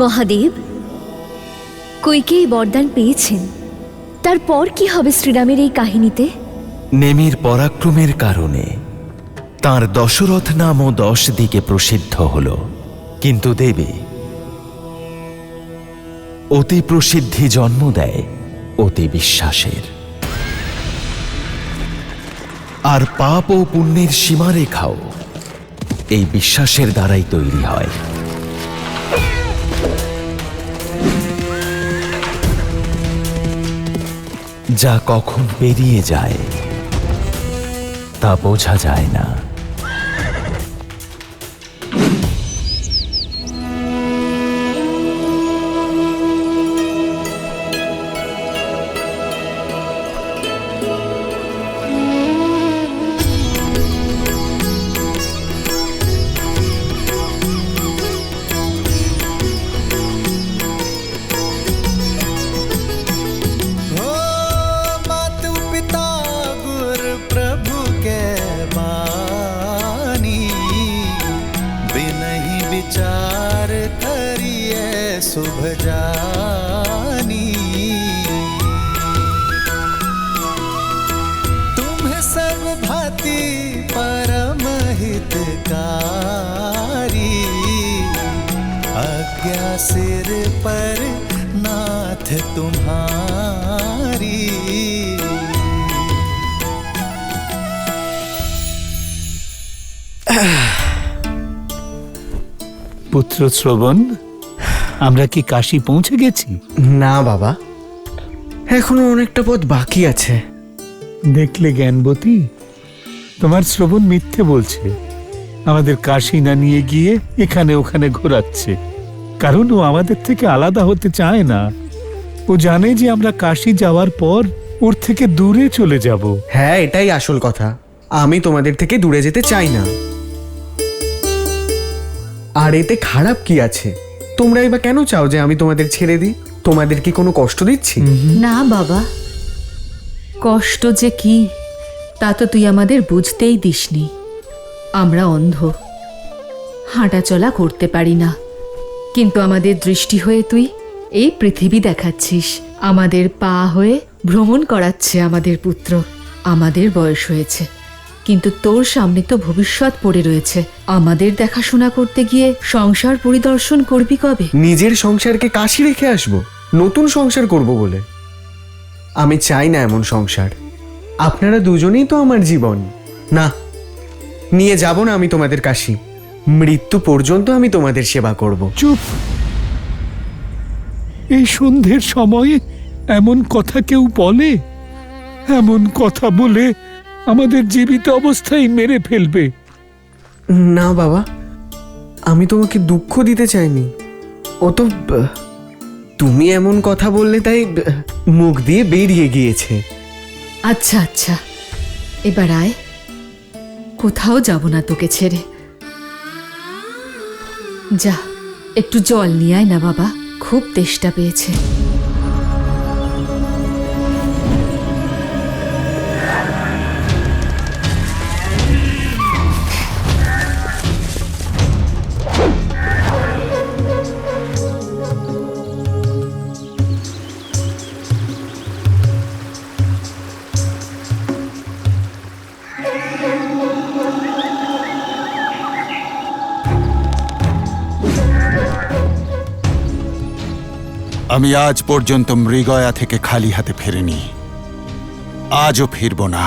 মহাদেব, কইকেয়ী বরদান পেয়েছেন, তারপর কি হবে শ্রীরামের এই কাহিনীতে? নেমির পরাক্রমের কারণে তাঁর দশরথ নামও 10 দিকে প্রসিদ্ধ হল। কিন্তু দেবী, অতি প্রসিদ্ধি জন্ম দেয় অতি বিশ্বাসের, আর পাপ ও পুণ্যের সীমারেখাও এই বিশ্বাসের দ্বারাই তৈরি হয়। যা কখন পেরিয়ে যায় তা বোঝা যায় না। शुभ जानी तुम्हें सब भांति परम हितकारी, आज्ञा सिर पर नाथ तुम्हारी। পুত্র শ্রবণ, আমরা কি কাশী পৌঁছে গেছি? না বাবা, এখনো অনেকটা পথ বাকি আছে। দেখলে জ্ঞানবতী, তোমার শ্রবণ মিথ্যে বলছে। আমাদের কাশী না নিয়ে গিয়ে এখানে ওখানে ঘোরাচ্ছে, কারণ ও আমাদের থেকে আলাদা হতে চায় না। ও জানে যে আমরা কাশী যাওয়ার পর ওর থেকে দূরে চলে যাব। হ্যাঁ, এটাই আসল কথা। আমি তোমাদের থেকে দূরে যেতে চাই না। আর এতে খারাপ কি আছে? তোমরাই বা কেন চাও যে আমি তোমাদের ছেড়ে দিই? তোমাদের কি কোনো কষ্ট দিচ্ছি? না বাবা, কষ্ট যে কি তা তো তুই আমাদের বুঝতেই দিসনি। আমরা অন্ধ, হাঁটা চলা করতে পারি না, কিন্তু আমাদের দৃষ্টি হয়ে তুই এই পৃথিবী দেখাচ্ছিস। আমাদের পা হয়ে ভ্রমণ করাচ্ছে আমাদের পুত্র। আমাদের বয়স হয়েছে, কিন্তু তোর সামনে তো ভবিষ্যৎ পড়ে রয়েছে। আমাদের দেখাশোনা করতে গিয়ে সংসার পরিদর্শন করবি কবে? নিজের সংসারকে কাশি রেখে আসবো নতুন সংসার করব বলে? আমি চাই না এমন সংসার। আপনারা দুজনেই তো আমার জীবন। না, নিয়ে যাব না আমি তোমাদের কাশি। মৃত্যু পর্যন্ত আমি তোমাদের সেবা করব। চুপ! এই সন্ধ্যের সময়ে এমন কথা কেউ বলে? এমন কথা বলে আমাদের জীবিত অবস্থায় মেরে ফেলবে। না বাবা, আমি তোমাকে দুঃখ দিতে চাইনি। ও তো তুমি এমন কথা বললে তাই মুখ দিয়ে বেরিয়ে গিয়েছে। আচ্ছা আচ্ছা, এবার আয়, কোথাও যাব না তোকে ছেড়ে। যা, একটু জল নিয়ে আয় না বাবা, খুব তেষ্টা পেয়েছে। আমি আজ পর্যন্ত মৃগয়া থেকে খালি হাতে ফেরিনি, আজও ফিরব না।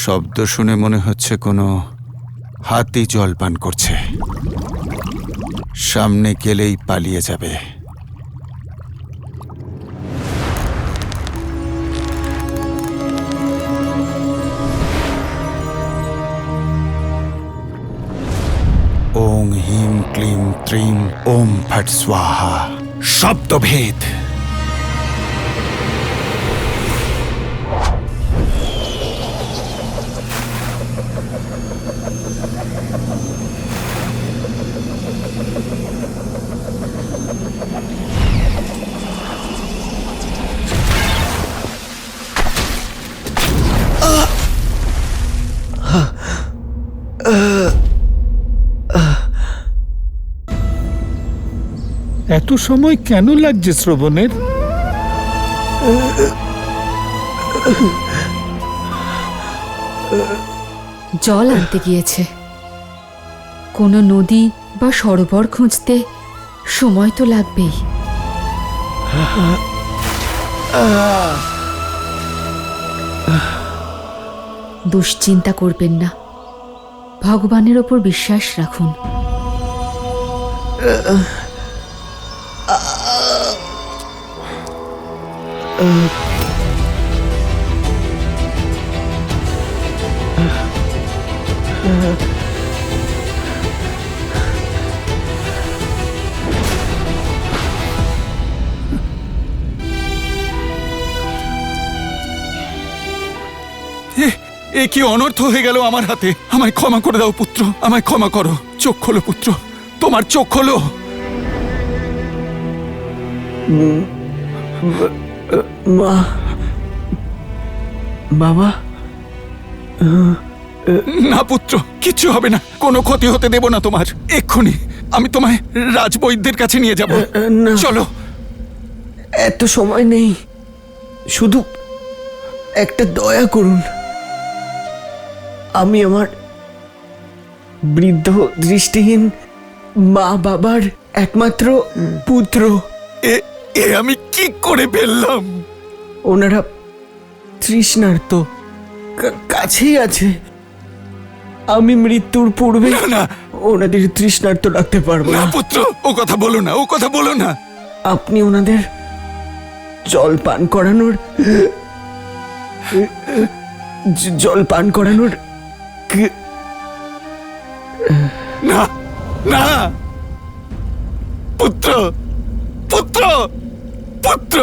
শব্দ শুনে মনে হচ্ছে কোনো হাতি জল পান করছে। সামনে গেলেই পালিয়ে যাবে। ওং হিম ক্লিম ত্রিম ওম ফট স্বাহা। শব্দভেদ। এত সময় কেন লাগছে শ্রবণের? জল আনতে গিয়েছে। কোনো নদী বা সরোবর খুঁজতে সময় তো লাগবেই। দুশ্চিন্তা করবেন না, ভগবানের ওপর বিশ্বাস রাখুন। এ কি অনর্থ হয়ে গেল আমার হাতে। আমায় ক্ষমা করে দাও পুত্র, আমায় ক্ষমা করো। চোখ খোলো পুত্র, তোমার চোখ খোলো। মা, বাবা। না পুত্র, কিচ্ছু হবে না, কোনো ক্ষতি হতে দেব না তোমার। এক্ষুনি আমি তোমায় রাজবৈদ্যের কাছে নিয়ে যাব। না, চলো। এত সময় নেই, শুধু একটা দয়া করুন। আমি আমার বৃদ্ধ দৃষ্টিহীন মা বাবার একমাত্র পুত্র। এ আমি কি করে ফেললাম? ওনারা তৃষ্ণার্ত, কাছেই আছে। আমি মৃত্যুর পূর্বে না, না। ওনাদের তৃষ্ণার্ত রাখতে পারবো না না। পুত্র, ও কথা বলো না, ও কথা বলো না। আপনি ওনাদের জল পান করানোর না, না পুত্র, পুত্র, পুত্র।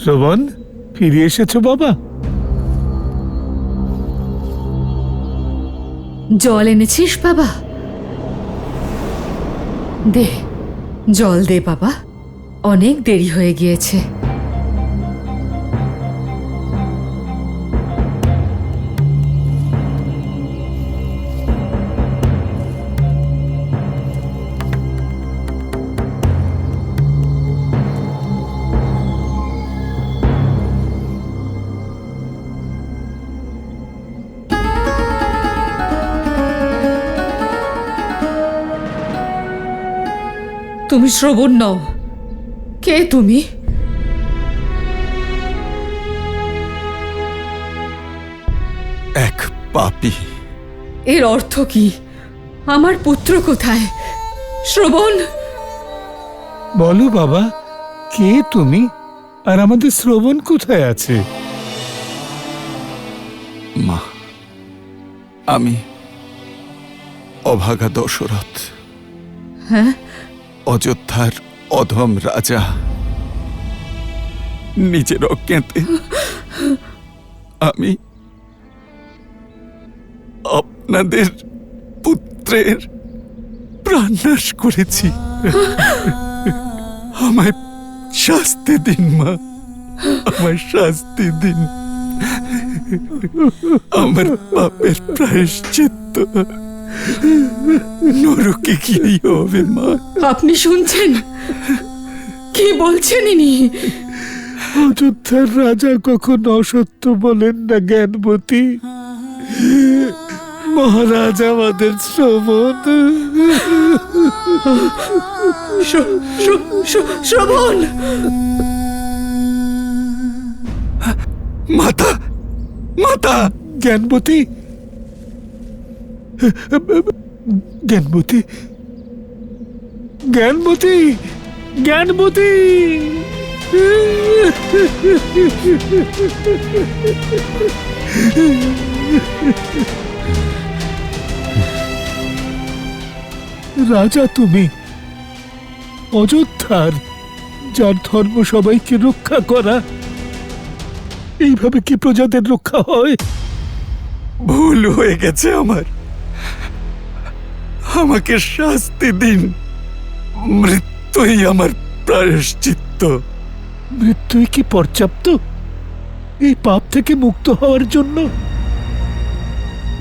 শ্রবণ, ফিরে এসেছো বাবা? জল এনেছিস বাবা? দে, জল দে বাবা, অনেক দেরি হয়ে গিয়েছে। তুমি শ্রবণ নও। কে তুমি? এক পাপী। এর অর্থ কি? আমার পুত্র কোথায়? শ্রবণ, বলো বাবা, কে তুমি? আর আমাদের শ্রবণ কোথায় আছে? মা, আমি অভাগা দশরথ। হ্যাঁ? অযোধ্যার অধম রাজা। নিজের অজ্ঞাতে আমি আপনাদের পুত্রের প্রাণনাশ করেছি। আমায় শাস্তি দিন মা, আমায় শাস্তি দিন। আমার পাপের প্রায়শ্চিত্ত নরকে গিয়েই হবে মা। আপনি শুনছেন কি বলছেন ইনি? অযোধ্যার রাজা কখনো অসত্য বলেন না জ্ঞানবতী। মহারাজ আমাদের শ্রবণ। শ্রবণ, মাতা, মাতা! জ্ঞানবতী, জ্ঞানবতী, জ্ঞানবতী, জ্ঞানবতী! রাজা তুমি, অযোধ্যার, যার ধর্ম সবাইকে রক্ষা করা, এইভাবে কি প্রজাদের রক্ষা হয়? ভুল হয়ে গেছে আমার। আমাকে শাস্তি দিন। মৃত্যুই আমার প্রায়শ্চিত্ত। মৃত্যুই কি পর্যাপ্ত এই পাপ থেকে মুক্ত হওয়ার জন্য?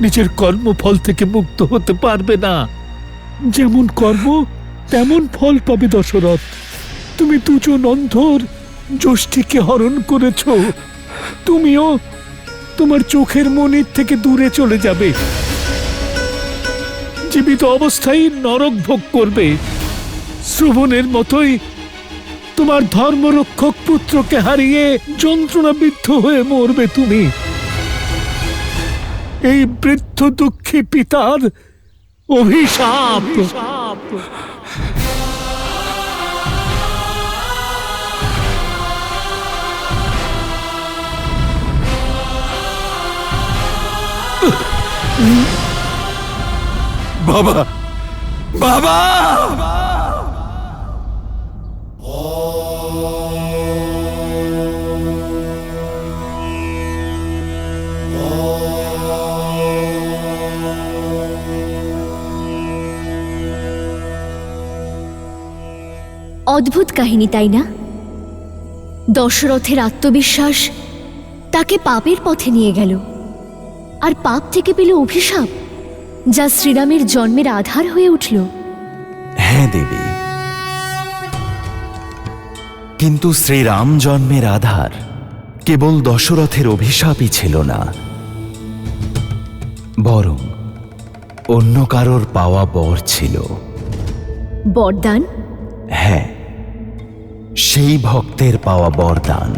নিজের কর্মফল থেকে মুক্ত হতে পারবে না। যেমন কর্ম তেমন ফল পাবে দশরথ। তুমি দুজন অন্ধর যষ্টিকে হরণ করেছ, তুমিও তোমার চোখের মনির থেকে দূরে চলে যাবে। জীবিত অবস্থায় নরক ভোগ করবে। শ্রবণের মতোই তোমার ধর্মরক্ষক পুত্রকে হারিয়ে যন্ত্রণাবিদ্ধ হয়ে মরবে তুমি। এই বৃদ্ধ দুঃখী পিতার অভিশাপ। বাবা, বাবা! অদ্ভুত কাহিনী, তাই না? দশরথের আত্মবিশ্বাস তাকে পাপের পথে নিয়ে গেল, আর পাপ থেকে পেল অভিশাপ, যা শ্রীরামের জন্মের আধার হয়ে উঠল। হ্যাঁ দেবী, কিন্তু শ্রীরাম জন্মের আধার কেবল দশরথের অভিশাপই ছিল না, বরং অন্য কারোর পাওয়া বর ছিল। বরদান? হ্যাঁ, সেই ভক্তের পাওয়া বরদান,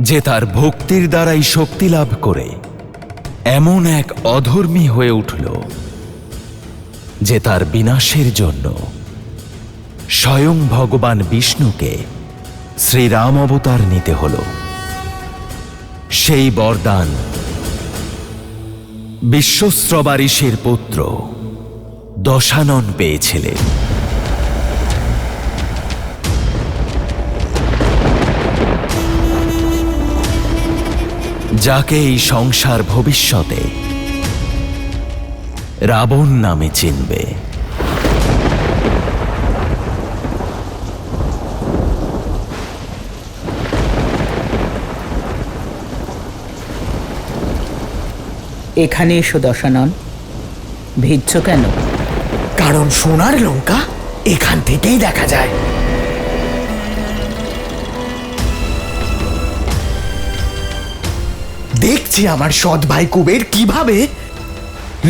যে তার ভক্তির দ্বারাই শক্তি লাভ করে এমন এক অধর্মী হয়ে উঠল যে তার বিনাশের জন্য স্বয়ং ভগবান বিষ্ণুকে শ্রীরাম অবতার নিতে হল। সেই বরদান বিশ্বস্রবা ঋষির পুত্র দশানন পেয়েছিলেন। যাকে এই সংসার ভবিষ্যতে রাবণ নামে চিনবে। এখানে এসো দশানন। ভিজছ কেন? কারণ সোনার লঙ্কা এখান থেকেই দেখা যায়। দেখছি আমার সৎ ভাই কুবের কিভাবে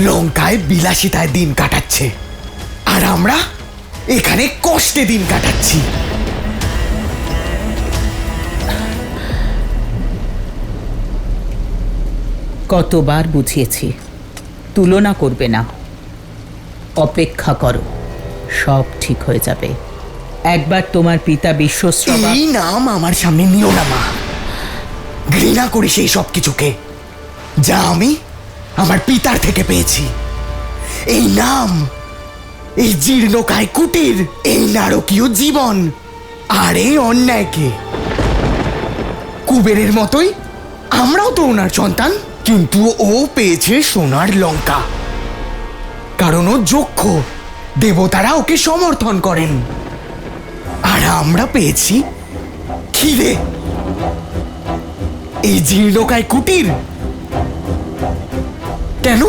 লঙ্কায় বিলাসিতায় দিন কাটাচ্ছে, আর আমরা এখানে কষ্টে দিন কাটাচ্ছি। কতবার বুঝিয়েছি, তুলনা করবে না, অপেক্ষা করো, সব ঠিক হয়ে যাবে। একবার তোমার পিতা বিশ্বস্রবা। এই নাম আমার সামনে নিও না মা। ঘৃণা করি সেই সব কিছুকে যা আমি আমার পিতার থেকে পেয়েছি। এই নাম, এই জীর্ণকায় কুটির, এই নারকীয় জীবন, আর এই অন্যায়কে। কুবেরের মতোই আমরাও তো ওনার সন্তান, কিন্তু ও পেয়েছে সোনার লঙ্কা, কারণ ও যক্ষ, দেবতারা ওকে সমর্থন করেন। আর আমরা পেয়েছি খিদে, এই জীর্ণকায় কুটির। কেন?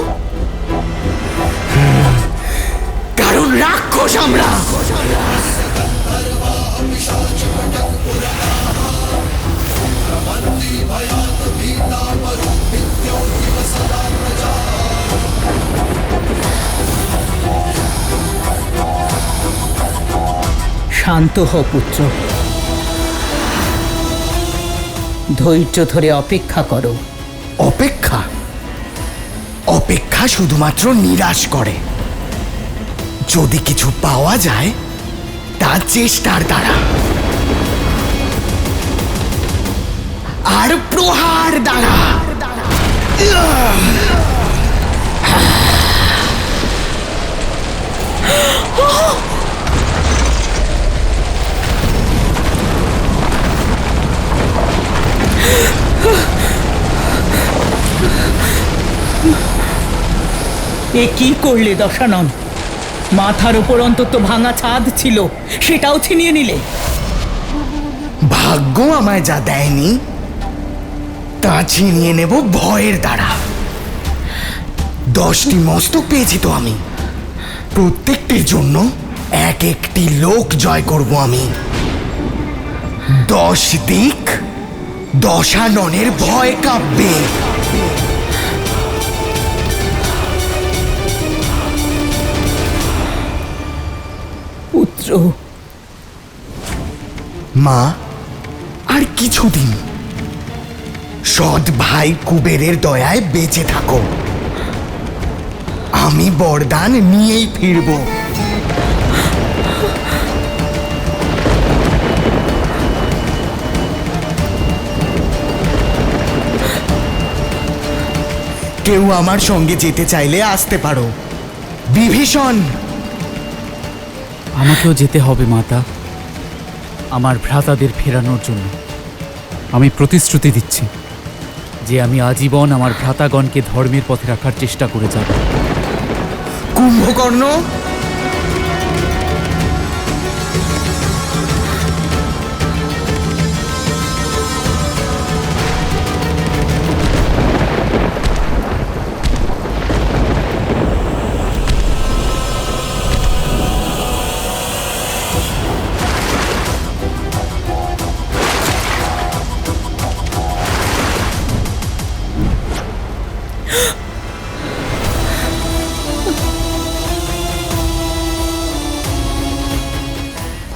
রাক্ষস আমরা। শান্ত হ পুত্র, ধৈর্য ধরে অপেক্ষা করো। অপেক্ষা? অপেক্ষা শুধুমাত্র নিরাশ করে। যদি কিছু পাওয়া যায় তা চেষ্টার দ্বারা আর প্রহার দ্বারা। এ কি করলে দশানন? মাথার উপর অন্তত ভাঙা ছাদ ছিল, সেটাও ছিনিয়ে নিলে। ভাগ্য আমায় যা দেয়নি তা ছিনিয়ে নেব ভয়ের দ্বারা। 10টি মস্তক পেয়েছি তো আমি, প্রত্যেকটির জন্য এক একটি লোক জয় করব আমি। 10 দিক দশাননের ভয় কাঁপবে। পুত্র, মা, আর কিছুদিন সৎ ভাই কুবেরের দয়ায় বেঁচে থাকো। আমি বরদান নিয়েই ফিরব। কেউ আমার সঙ্গে যেতে চাইলে আসতে পারো। বিভীষণ, আমাকেও যেতে হবে মাতা, আমার ভ্রাতাদের ফেরানোর জন্য। আমি প্রতিশ্রুতি দিচ্ছি যে আমি আজীবন আমার ভ্রাতাগণকে ধর্মের পথে রাখার চেষ্টা করে যাব। কুম্ভকর্ণ,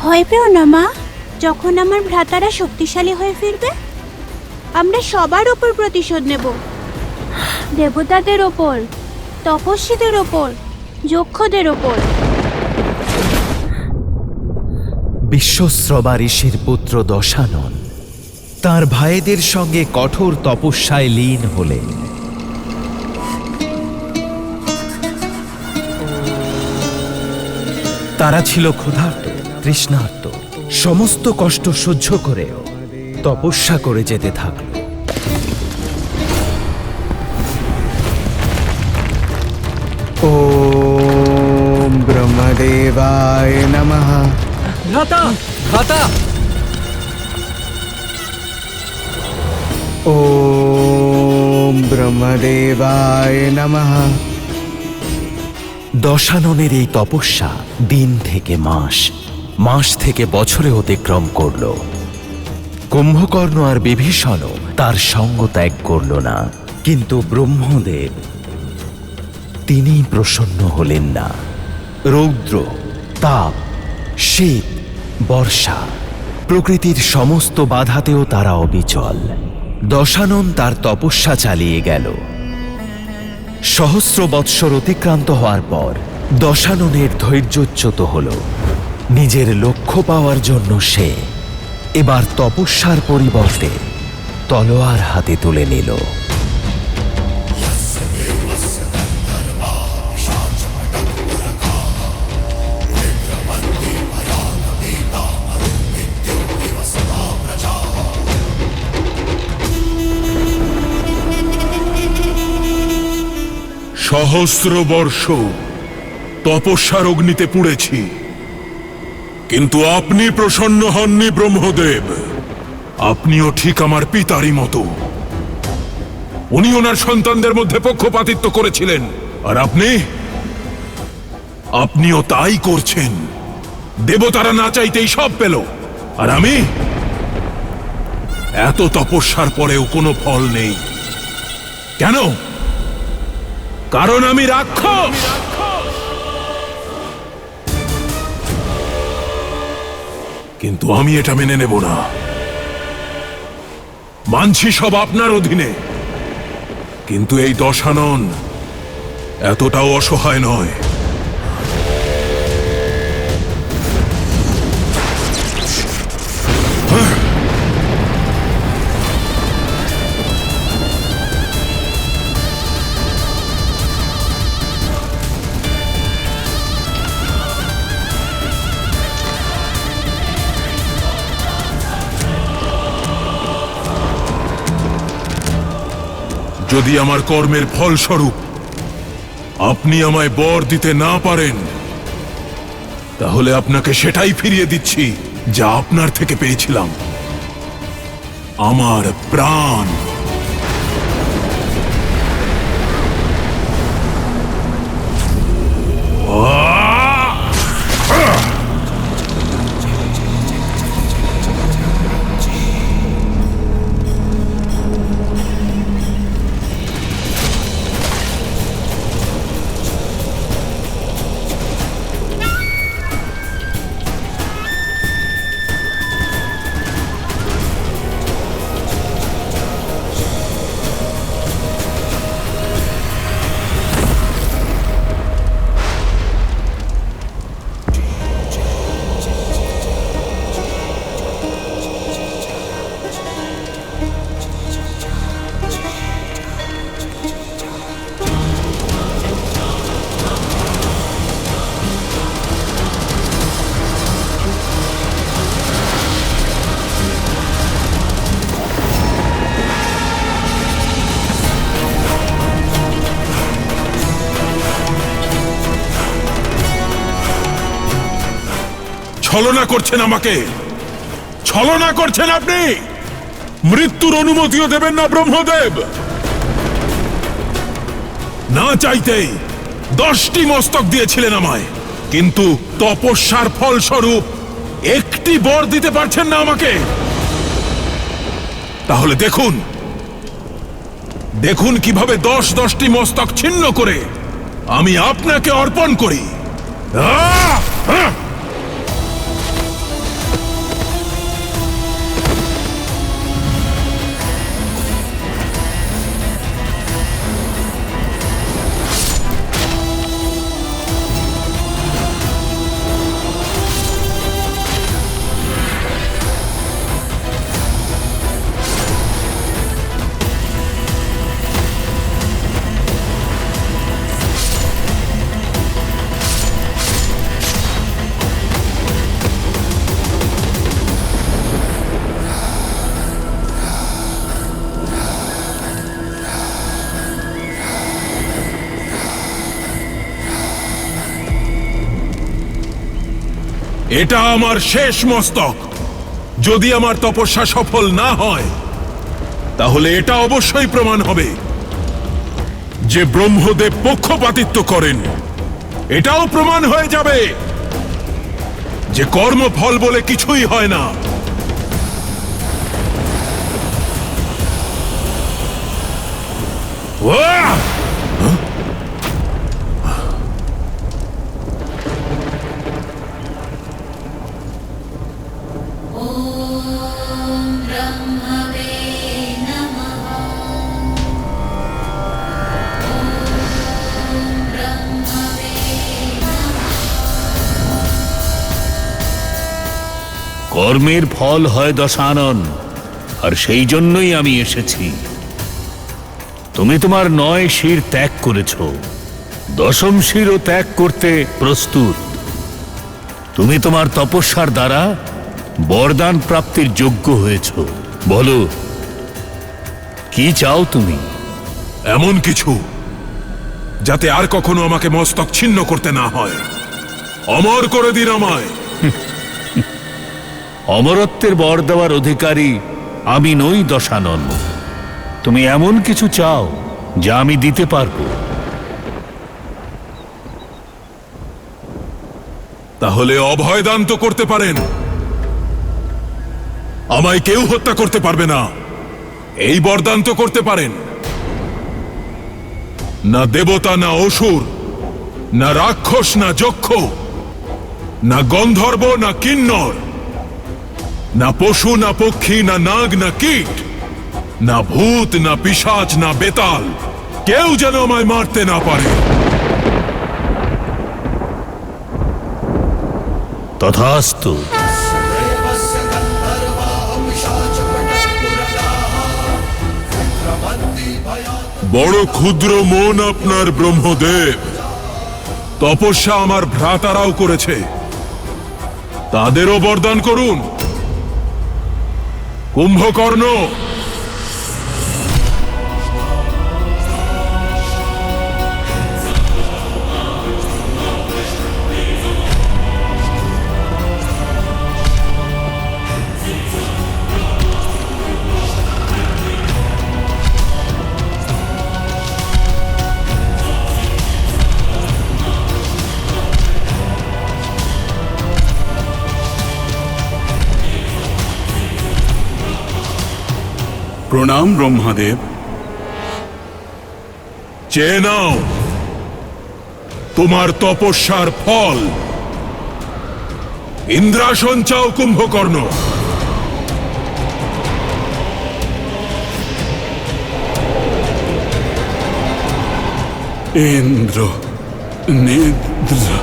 ভয় পেও না মা, যখন আমার ভ্রাতারা শক্তিশালী হয়ে ফিরবে আমরা সবার ওপর প্রতিশোধ নেব। দেবতাদের ওপর, তপস্বীদের ওপর, যক্ষদের ওপর। বিশ্বস্রবা ঋষির পুত্র দশানন তার ভাইদের সঙ্গে কঠোর তপস্যায় লীন হলেন। তারা ছিল ক্ষুধার্ত, তৃষ্ণার্ত, সমস্ত কষ্ট সহ্য করেও তপস্যা করে যেতে থাকল। ওম ব্রহ্মদেবায় নমঃ। ভ্রাতা, ভ্রাতা! ওম ব্রহ্মদেবায় নমঃ। দশাননের এই তপস্যা দিন থেকে মাস, মাস থেকে বছরে অতিক্রম করল। কুম্ভকর্ণ আর বিভীষণও তার সঙ্গ ত্যাগ করল না, কিন্তু ব্রহ্মদেব তিনি প্রসন্ন হলেন না। রৌদ্র, তাপ, শীত, বর্ষা, প্রকৃতির সমস্ত বাধাতেও তারা অবিচল। দশানন তার তপস্যা চালিয়ে গেল। সহস্র বৎসর অতিক্রান্ত হওয়ার পর দশাননের ধৈর্যচ্যুত হল। নিজের লক্ষ্য পাওয়ার জন্য সে এবার তপস্যার পরিবর্তে তলোয়ার হাতে তুলে নিল। সহস্র বর্ষ তপস্যার অগ্নিতে পুড়েছি, কিন্তু আপনি প্রসন্ন হননি ব্রহ্মদেব। আপনিও ঠিক আমার পিতারই মতো। উনি ওনার সন্তানদের মধ্যে পক্ষপাতিত্ব করেছিলেন, আর আপনি আপনিও তাই করছেন। দেবতারা না চাইতেই সব পেল, আর আমি এত তপস্যার পরেও কোনো ফল নেই। কেন? কারণ আমি রাক্ষস। কিন্তু আমি এটা মেনে নেব না। মানছি সব আপনার অধীনে, কিন্তু এই দশানন এতটাও অসহায় নয়। যদি আমার কর্মের ফলস্বরূপ আপনি আমায় বর দিতে না পারেন, তাহলে আপনাকে সেটাই ফিরিয়ে দিচ্ছি যা আপনার থেকে পেয়েছিলাম, আমার প্রাণ। ছলনা করছেন আমাকে, ছলনা করছেন আপনি। মৃত্যুর অনুমতিও দেবেন না ব্রহ্মদেব। না চাইতেই 10টি মস্তক দিয়েছিলেন আমায়, কিন্তু তপস্যার ফলস্বরূপ একটি বর দিতে পারছেন না আমাকে। তাহলে দেখুন, দেখুন কিভাবে 10টি মস্তক ছিন্ন করে আমি আপনাকে অর্পণ করি। এটা আমার শেষ মস্তক। যদি আমার তপস্যা সফল না হয়, তাহলে এটা অবশ্যই প্রমাণ হবে যে ব্রহ্মদেব পক্ষপাতিত্ব করেন। এটাও প্রমাণ হয়ে যাবে যে কর্মফল বলে কিছুই হয় না। কর্মের ফল হয় দশানন, আর সেই জন্যই আমি এসেছি। তুমি তোমার 9 শির ত্যাগ করেছ, 10ম শিরও ত্যাগ করতে প্রস্তুত। তুমি তোমার তপস্যার দ্বারা বরদান প্রাপ্তির যোগ্য হয়েছ। বলো, কি চাও তুমি? এমন কিছু যাতে আর কখনো আমাকে মস্তক ছিন্ন করতে না হয়। অমর করে দিন আমায়। অমরত্বের বর দেওয়ার অধিকারী আমি নই দশানন। তুমি এমন কিছু চাও যা আমি দিতে পারবো। তাহলে অভয় দান তো করতে পারেন। আমায় কেউ হত্যা করতে পারবে না, এই বরদান তো করতে পারেন। না দেবতা, না অসুর, না রাক্ষস, না যক্ষ, না গন্ধর্ব, না কিন্নর, না পশু, না পক্ষী, না নাগ, না কীট, না ভূত, না পিশাচ, না বেতাল, কেউ যেন আমায় মারতে না পারে। তথাস্তু। বড় ক্ষুদ্র মন আপনার ব্রহ্মদেব। তপস্যা আমার ভ্রাতারাও করেছে, তাদেরও বরদান করুন। কুম্ভকর্ণ, প্রণাম ব্রহ্মাদেব। চেয়ে নাও তোমার তপস্যার ফল। ইন্দ্রাসন চাও কুম্ভকর্ণ। ইন্দ্র নিদ্রা,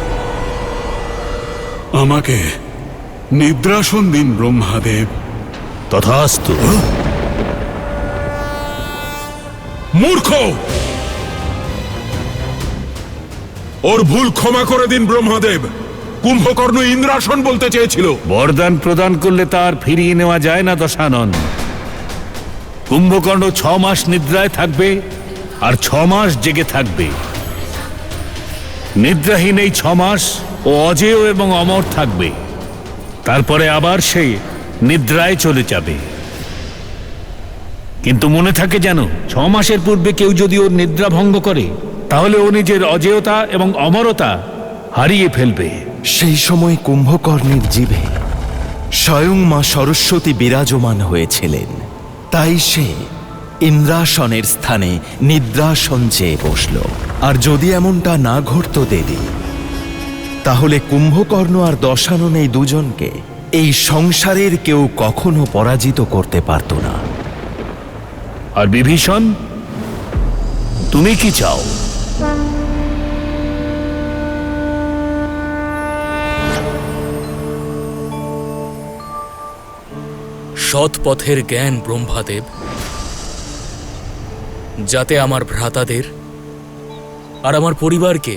আমাকে নিদ্রাসন দিন ব্রহ্মাদেব। তথাস্তু। মূর্খ, ওর ভুল ক্ষমা করে দিন ব্রহ্মাদেব। কুম্ভকর্ণ ইন্দ্রাসন বলতে চেয়েছিল। বরদান প্রদান করলে তার ফিরিয়ে নেওয়া যায় না দশানন। কুম্ভকর্ণ 6 মাস নিদ্রায় থাকবে আর 6 মাস জেগে থাকবে। নিদ্রাহীন এই 6 মাস ও অজেয় এবং অমর থাকবে, তারপরে আবার সে নিদ্রায় চলে যাবে। কিন্তু মনে থাকে যেন 6 মাসের পূর্বে কেউ যদি ওর নিদ্রা ভঙ্গ করে তাহলে ও নিজের অজেয়তা এবং অমরতা হারিয়ে ফেলবে। সেই সময় কুম্ভকর্ণের জিভে স্বয়ং মা সরস্বতী বিরাজমান হয়েছিলেন, তাই সে ইন্দ্রাসনের স্থানে নিদ্রাসন চেয়ে বসল। আর যদি এমনটা না ঘটত দেবী, তাহলে কুম্ভকর্ণ আর দশানন এই দুজনকে এই সংসারের কেউ কখনো পরাজিত করতে পারত না। আর বিভীষণ, তুমি কি চাও? সৎ পথের জ্ঞান ব্রহ্মাদেব, যাতে আমার ভ্রাতাদের আর আমার পরিবারকে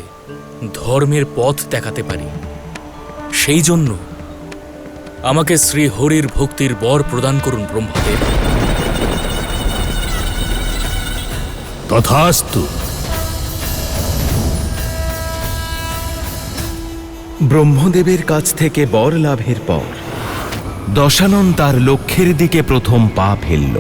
ধর্মের পথ দেখাতে পারি, সেই জন্য আমাকে শ্রী হরির ভক্তির বর প্রদান করুন ব্রহ্মাদেব। তথাস্তু। ব্রহ্মদেবের কাছ থেকে বর লাভের পর দশানন তার লক্ষ্যের দিকে প্রথম পা ফেলল।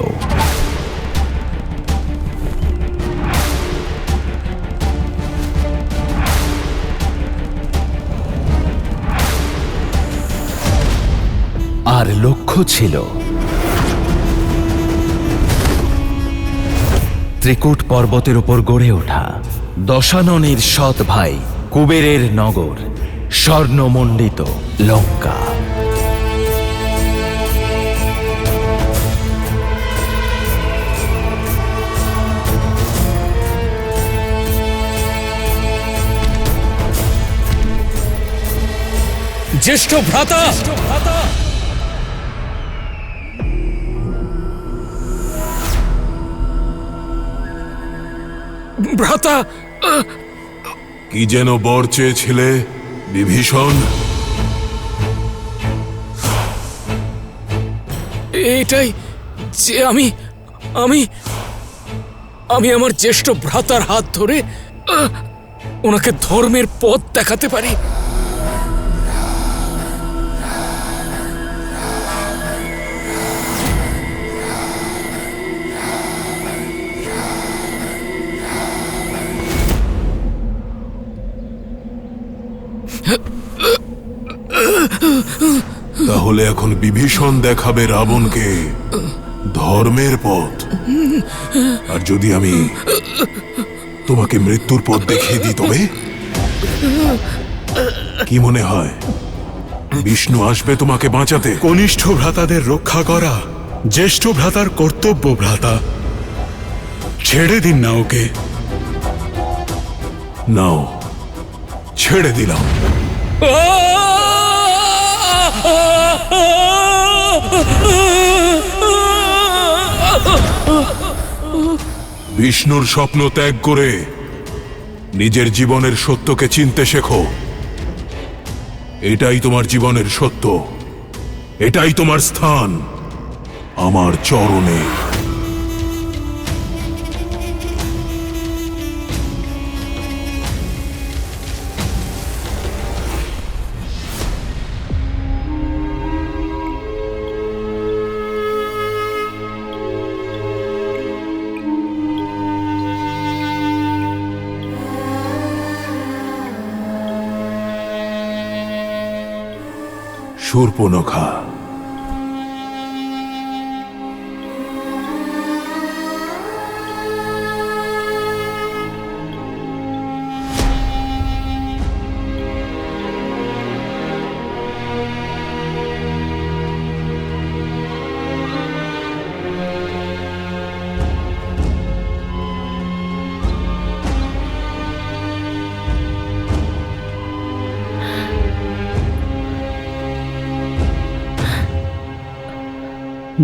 আর লক্ষ্য ছিল ত্রিকূট পর্বতের উপর গড়ে ওঠা দশাননের সৎ ভাই কুবেরের নগর, স্বর্ণমণ্ডিত লঙ্কা। জ্যেষ্ঠ ভ্রাতা, ভ্রাতা, কি যেন বর চেয়েছিলে বিভীষণ? এটাই যে আমি আমি আমি আমার জ্যেষ্ঠ ভ্রাতার হাত ধরে ওনাকে ধর্মের পথ দেখাতে পারি। তাহলে এখন বিভীষণ দেখাবে রাবণকে ধর্মের পথ, আর যদি আমি তোমাকে মৃত্যুর পথ দেখিয়ে দিই তবে কি মনে হয় বিষ্ণু আসবে তোমাকে বাঁচাতে? কনিষ্ঠ ভ্রাতাদের রক্ষা করা জ্যেষ্ঠ ভ্রাতার কর্তব্য। ভ্রাতা, ছেড়ে দিন না ওকে। নাও, ছেড়ে দিলাম। বিষ্ণুর স্বপ্ন ত্যাগ করে নিজের জীবনের সত্যকে চিনতে শেখো। এটাই তোমার জীবনের সত্য, এটাই তোমার স্থান আমার চরণে। শূর্পণখা,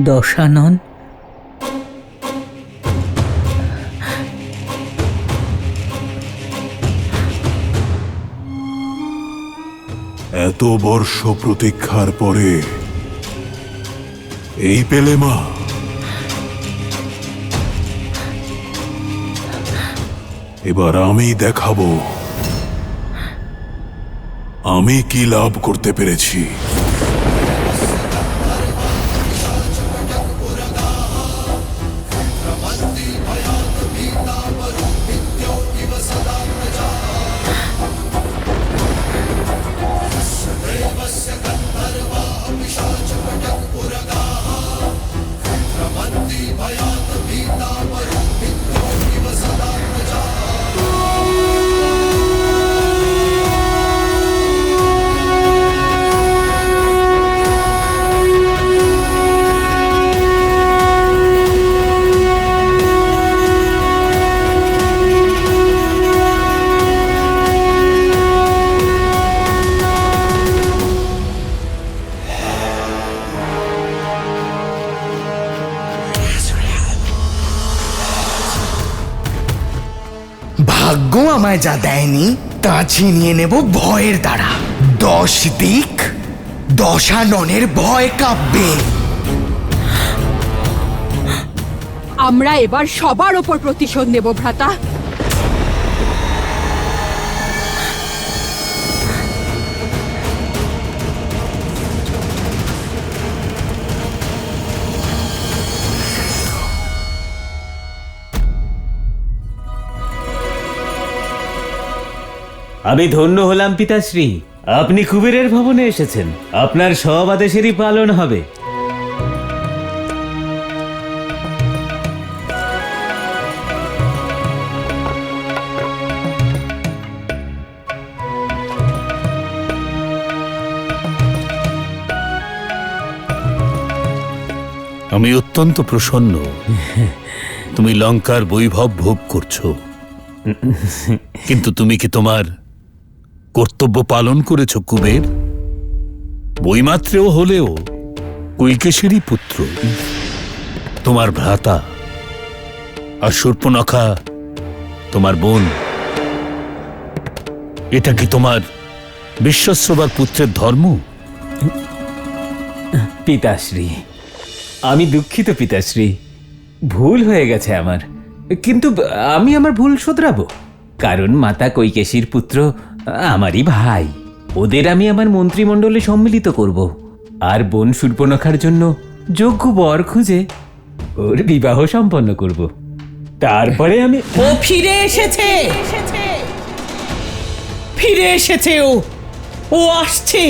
দশানন, এত বর্ষ প্রতীক্ষার পরে এই পেলে মা? এবার আমি দেখাবো আমি কি লাভ করতে পেরেছি। ভাগ্য আমায় যা দেয়নি তা ছিনিয়ে নেব ভয়ের দ্বারা। 10 দিক দশাননের ভয় কাঁপবে। আমরা এবার সবার ওপর প্রতিশোধ নেব ভ্রাতা। আমি ধন্য হলাম পিতাশ্রী, আপনি কুবেরের ভবনে এসেছেন। আপনার সব আদেশেরই পালন হবে। আমি অত্যন্ত প্রসন্ন তুমি লঙ্কার বৈভব ভোগ করছো, কিন্তু তুমি কি তোমার কর্তব্য পালন করেছ কুবের? বইমাত্রেও হলেও কৈকেশীরই পুত্র, তোমার ভ্রাতা, আর শূর্পণখা তোমার বোন। এটা কি তোমার বিশ্বস্রবার পুত্রের ধর্ম? পিতাশ্রী, আমি দুঃখিত পিতাশ্রী, ভুল হয়ে গেছে আমার। কিন্তু আমি আমার ভুল শোধরাবো, কারণ মাতা কৈকেশীর পুত্র আমারই ভাই। ওদের আমি আমার মন্ত্রিমণ্ডলে সম্মিলিত করব, আর বোন শূর্পণখার জন্য যোগ্য বর খুঁজে ওর বিবাহ সম্পন্ন করব। তারপরে আমি... ও ফিরে এসেছে, ফিরে এসেছে। ও আসছে,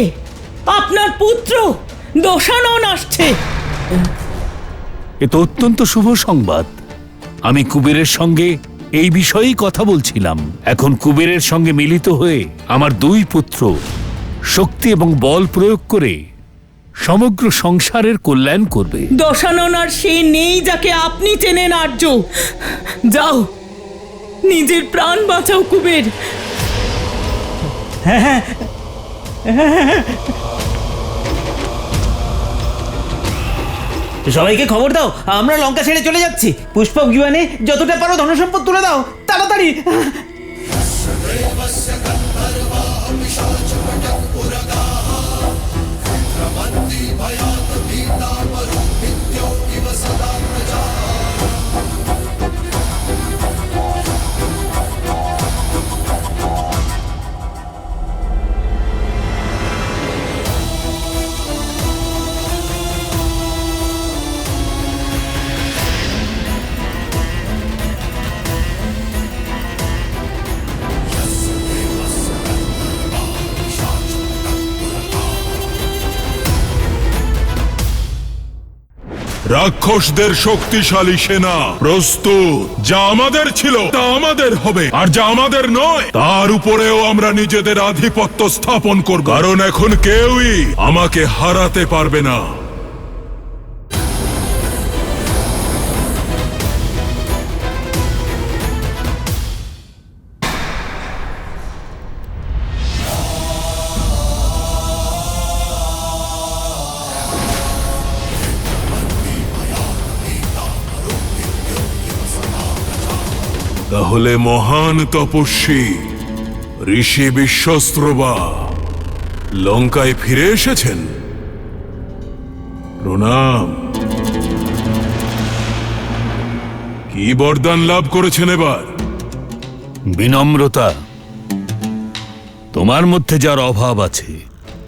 আপনার পুত্র দশানন আসছে। এ তো অত্যন্ত শুভ সংবাদ। আমি কুবেরের সঙ্গে এই বিষয়েই কথা বলছিলাম। এখন কুবেরের সঙ্গে মিলিত হয়ে আমার দুই পুত্র শক্তি এবং বল প্রয়োগ করে সমগ্র সংসারের কল্যাণ করবে। দশানন আর সে নেই যাকে আপনি চেনেন আর্য। যাও, নিজের প্রাণ বাঁচাও কুবের। সবাইকে খবর দাও, আমরা লঙ্কা ছেড়ে চলে যাচ্ছি। পুষ্পক বিমানে যতটা পারো ধনসম্পদ তুলে দাও, তাড়াতাড়ি। রাক্ষসদের শক্তিশালী সেনা প্রস্তুত। যা আমাদের ছিল তা আমাদের হবে, আর যা আমাদের নয় তার উপরেও আমরা নিজেদের আধিপত্য স্থাপন করব। কারণ এখন কেউই আমাকে হারাতে পারবে না। তাহলে মহান তপস্বী ঋষি বিশ্বস্ত্রবা লঙ্কায় ফিরে এসেছেন। প্রণাম। কি বরদান লাভ করেছেন এবার? বিনম্রতা। তোমার মধ্যে যার অভাব আছে।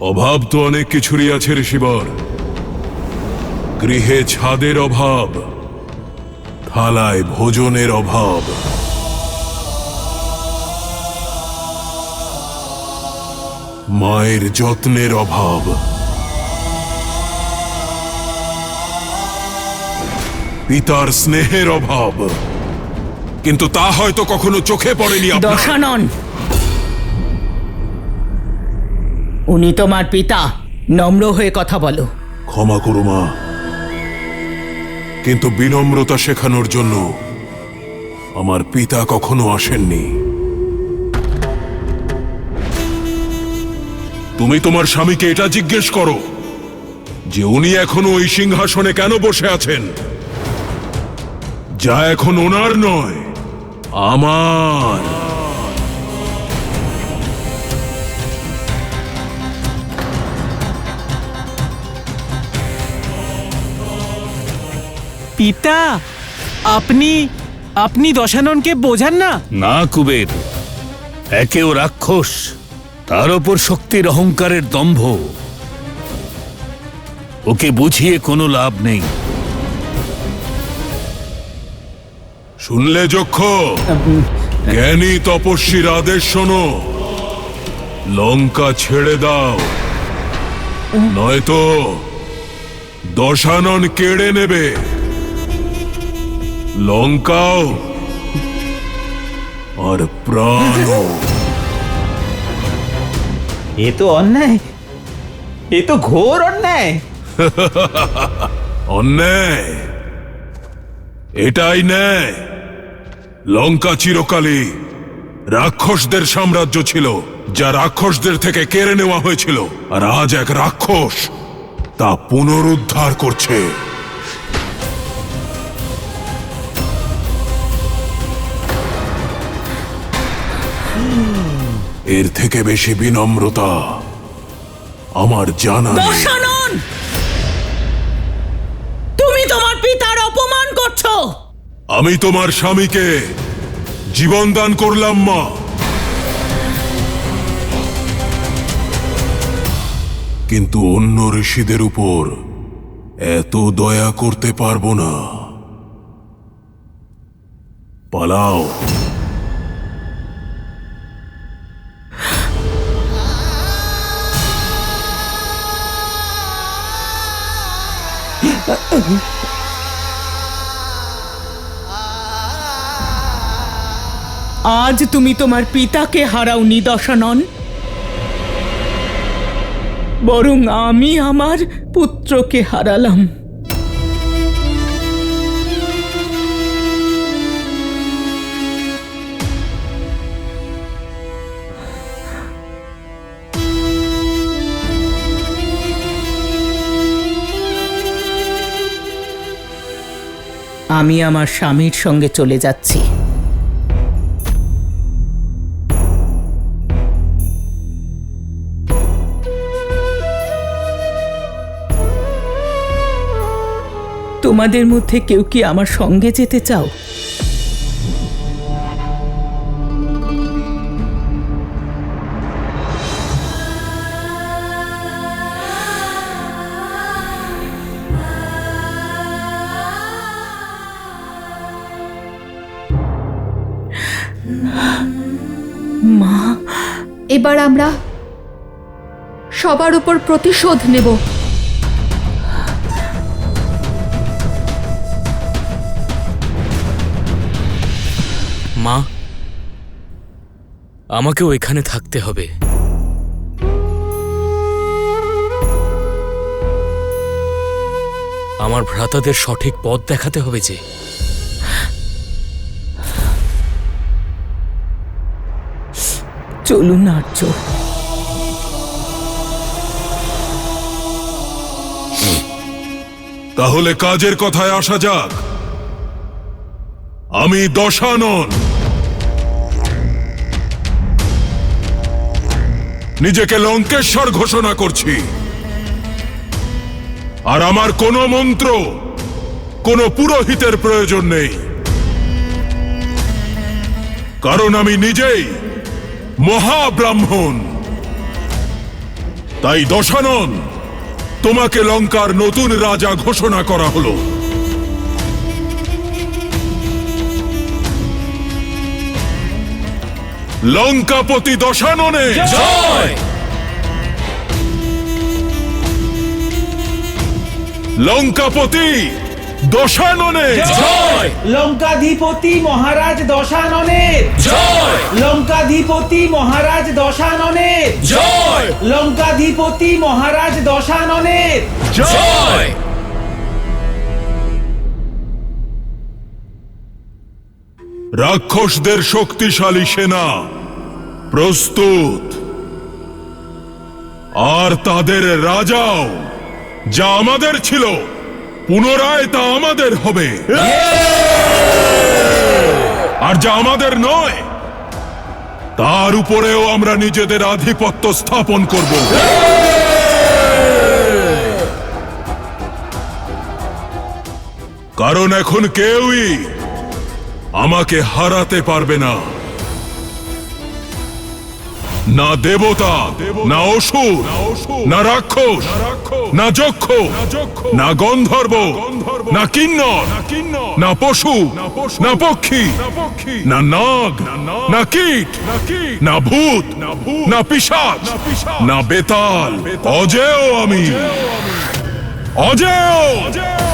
অভাব তো অনেক কিছুরই আছে ঋষিবর। গৃহে ছাদের অভাব, থালায় ভোজনের অভাব, মায়ের যত্নের অভাব, পিতার স্নেহের অভাব, কিন্তু তা হয়তো কখনো চোখে পড়েনি আপনার। দশানন, উনি তোমার পিতা, নম্র হয়ে কথা বলো। ক্ষমা করো মা, কিন্তু বিনম্রতা শেখানোর জন্য আমার পিতা কখনো আসেননি। তুমি তোমার স্বামীকে এটা জিজ্ঞেস করো যে উনি এখনো ওই সিংহাসনে কেন বসে আছেন, যা এখন ওনার নয়, আমার। পিতা, আপনি দশাননকে বোঝান না। না কুবের, একেও রাক্ষস, তার ওপর শক্তির অহংকারের দম্ভ। ওকে বুঝিয়ে কোনো লাভ নেই। শুনলে যক্ষ, জ্ঞানী তপস্বীর আদেশ শোনো। লঙ্কা ছেড়ে দাও, নয়তো দশানন কেড়ে নেবে লঙ্কাও আর প্রাণও। এ তো অন্যায়, এ তো ঘোর অন্যায়। অন্যায়? এটাই ন্যায়। লঙ্কা চিরকালই রাক্ষসদের সাম্রাজ্য ছিল, যা রাক্ষসদের থেকে কেড়ে নেওয়া হয়েছিল, আর আজ এক রাক্ষস তা পুনরুদ্ধার করছে। এর থেকে বেশি বিনম্রতা আমার জানা নেই। দশানন, তুমি তোমার পিতার অপমান করছো। আমি তোমার স্বামীকে জীবন দান করলাম মা, কিন্তু অন্য ঋষিদের উপর এত দয়া করতে পারবো না। পালাও। আজ তুমি তোমার পিতাকে হারাওনি দশানন, বরং আমি আমার পুত্রকে হারালাম। আমি আমার স্বামীর সঙ্গে চলে যাচ্ছি। তোমাদের মধ্যে কেউ কি আমার সঙ্গে যেতে চাও? মা, এবার আমরা সবার উপর প্রতিশোধ নেব। মা, আমাকেও এখানে থাকতে হবে। আমার ভ্রাতাদের সঠিক পথ দেখাতে হবে যে। চলুন আর্য। তাহলে কাজের কথায় আসা যাক। আমি দশানন নিজেকে লঙ্কেশ্বর ঘোষণা করছি, আর আমার কোনো মন্ত্র, কোনো পুরোহিতের প্রয়োজন নেই, কারণ আমি নিজেই মহাব্রাহ্মণ। তাই দশানন, তোমাকে লঙ্কার নতুন রাজা ঘোষণা করা হলো। লঙ্কাপতি দশাননে জয়! লঙ্কাপতি দশাননে জয়! লঙ্কাধিপতি মহারাজ দশাননের জয়! লঙ্কাধিপতি মহারাজ দশাননের জয়! লঙ্কাধিপতি মহারাজ দশাননের জয়! রাক্ষসদের শক্তিশালী সেনা প্রস্তুত, আর তাদের রাজাও যা আমাদের ছিল পুনরায় তা আমাদের হবে, আর যা আমাদের নয় তার উপরেও আমরা নিজেদের আধিপত্য স্থাপন করব। কারণ এখন কেউই আমাকে হারাতে পারবে না, না দেবতা, না অসুর, না রাক্ষস, না যক্ষ, না গন্ধর্ব, না কিন্নর, না পশু, না পক্ষী, না নাগ, না কীট, না ভূত, না পিশাচ, না বেতাল, অজেয় আমি, অজেয়।